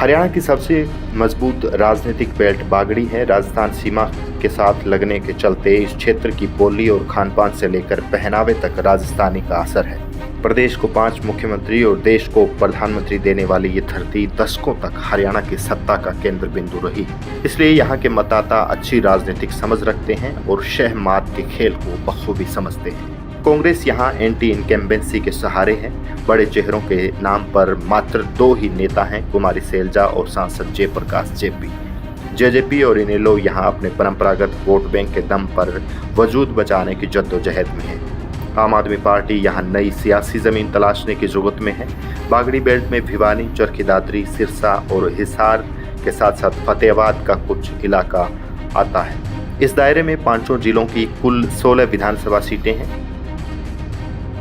हरियाणा की सबसे मजबूत राजनीतिक बेल्ट बागड़ी है। राजस्थान सीमा के साथ लगने के चलते इस क्षेत्र की बोली और खानपान से लेकर पहनावे तक राजस्थानी का असर है। प्रदेश को 5 मुख्यमंत्री और देश को प्रधानमंत्री देने वाली ये धरती दशकों तक हरियाणा की सत्ता का केंद्र बिंदु रही। इसलिए यहाँ के मतदाता अच्छी राजनीतिक समझ रखते हैं और शह मात के खेल को बखूबी समझते हैं। कांग्रेस यहाँ एंटी इनकम्बेंसी के सहारे है। बड़े चेहरों के नाम पर मात्र 2 ही नेता हैं, कुमारी सैलजा और सांसद जयप्रकाश जेपी। जेजेपी और इनेलो यहाँ अपने परंपरागत वोट बैंक के दम पर वजूद बचाने की जद्दोजहद में है। आम आदमी पार्टी यहाँ नई सियासी जमीन तलाशने की जरूरत में है। बागड़ी बेल्ट में भिवानी, चरखी दादरी, सिरसा और हिसार के साथ साथ फतेहाबाद का कुछ इलाका आता है। इस दायरे में 5 जिलों की कुल 16 विधानसभा सीटें हैं।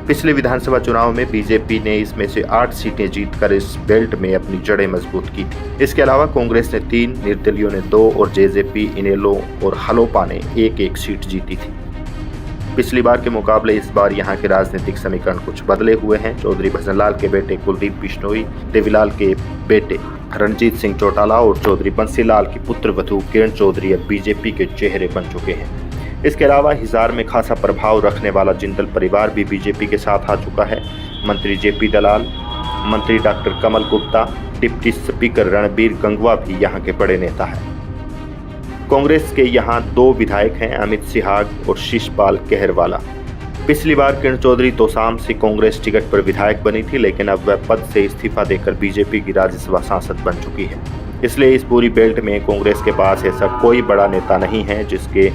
पिछले विधानसभा चुनाव में बीजेपी ने इसमें से 8 सीटें जीतकर इस बेल्ट में अपनी जड़ें मजबूत की थी। इसके अलावा कांग्रेस ने 3, निर्दलियों ने 2 और जेजेपी, इनेलो और हलोपा ने 1-1 सीट जीती थी। पिछली बार के मुकाबले इस बार यहाँ के राजनीतिक समीकरण कुछ बदले हुए हैं। चौधरी भजनलाल के बेटे कुलदीप बिश्नोई, देवीलाल के बेटे रणजीत सिंह चौटाला और चौधरी बंसीलाल की पुत्रवधू किरण चौधरी अब बीजेपी के चेहरे बन चुके हैं। इसके अलावा हिसार में खासा प्रभाव रखने वाला जिंदल परिवार भी बीजेपी के साथ आ चुका है। मंत्री जेपी दलाल, मंत्री डॉक्टर कमल गुप्ता, डिप्टी स्पीकर रणबीर गंगवा भी यहाँ के बड़े नेता हैं। कांग्रेस के यहाँ 2 विधायक हैं, अमित सिहाग और शिशपाल कहरवाला। पिछली बार किरण चौधरी तोसाम से कांग्रेस टिकट पर विधायक बनी थी, लेकिन अब वह पद से इस्तीफा देकर बीजेपी की राज्यसभा सांसद बन चुकी है। इसलिए इस पूरी बेल्ट में कांग्रेस के पास ऐसा कोई बड़ा नेता नहीं है जिसके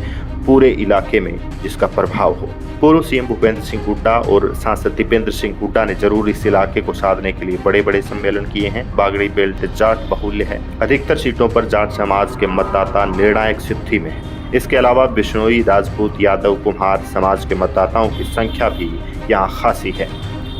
पूरे इलाके में जिसका प्रभाव हो। पूर्व सीएम भूपेंद्र सिंह हुड्डा और सांसद दीपेंद्र सिंह हुड्डा ने जरूर इस इलाके को साधने के लिए बड़े बड़े सम्मेलन किए हैं। बागड़ी बेल्ट जाट बहुल्य है। अधिकतर सीटों पर जाट समाज के मतदाता निर्णायक स्थिति में है। इसके अलावा बिश्नोई, राजपूत, यादव, कुम्हार समाज के मतदाताओं की संख्या भी यहाँ खासी है।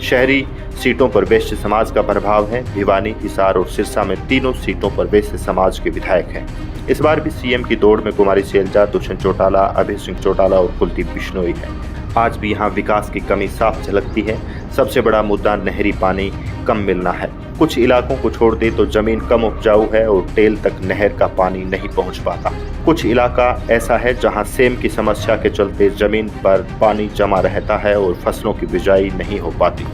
शहरी सीटों पर वैश्य समाज का प्रभाव है। भिवानी, हिसार और सिरसा में तीनों सीटों पर वैश्य समाज के विधायक हैं। इस बार भी सीएम की दौड़ में कुमारी सैलजा, दुष्यंत चौटाला, अभय सिंह चौटाला और कुलदीप बिश्नोई है। आज भी यहाँ विकास की कमी साफ झलकती है। सबसे बड़ा मुद्दा नहरी पानी कम मिलना है। कुछ इलाकों को छोड़ दे तो जमीन कम उपजाऊ है और टेल तक नहर का पानी नहीं पहुँच पाता। कुछ इलाका ऐसा है जहाँ सेम की समस्या के चलते जमीन पर पानी जमा रहता है और फसलों की बिजाई नहीं हो पाती।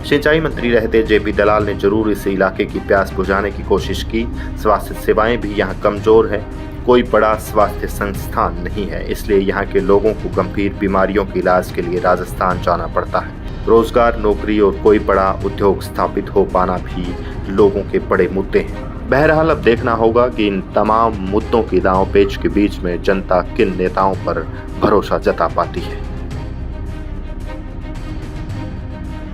सिंचाई मंत्री रहते जेपी दलाल ने जरूर इस इलाके की प्यास बुझाने की कोशिश की। स्वास्थ्य सेवाएं भी यहाँ कमजोर है। कोई बड़ा स्वास्थ्य संस्थान नहीं है, इसलिए यहाँ के लोगों को गंभीर बीमारियों के इलाज के लिए राजस्थान जाना पड़ता है। रोजगार, नौकरी और कोई बड़ा उद्योग स्थापित हो पाना भी लोगों के बड़े मुद्दे हैं। बहरहाल अब देखना होगा कि इन तमाम मुद्दों की दांव पेच के बीच में जनता किन नेताओं पर भरोसा जता पाती है।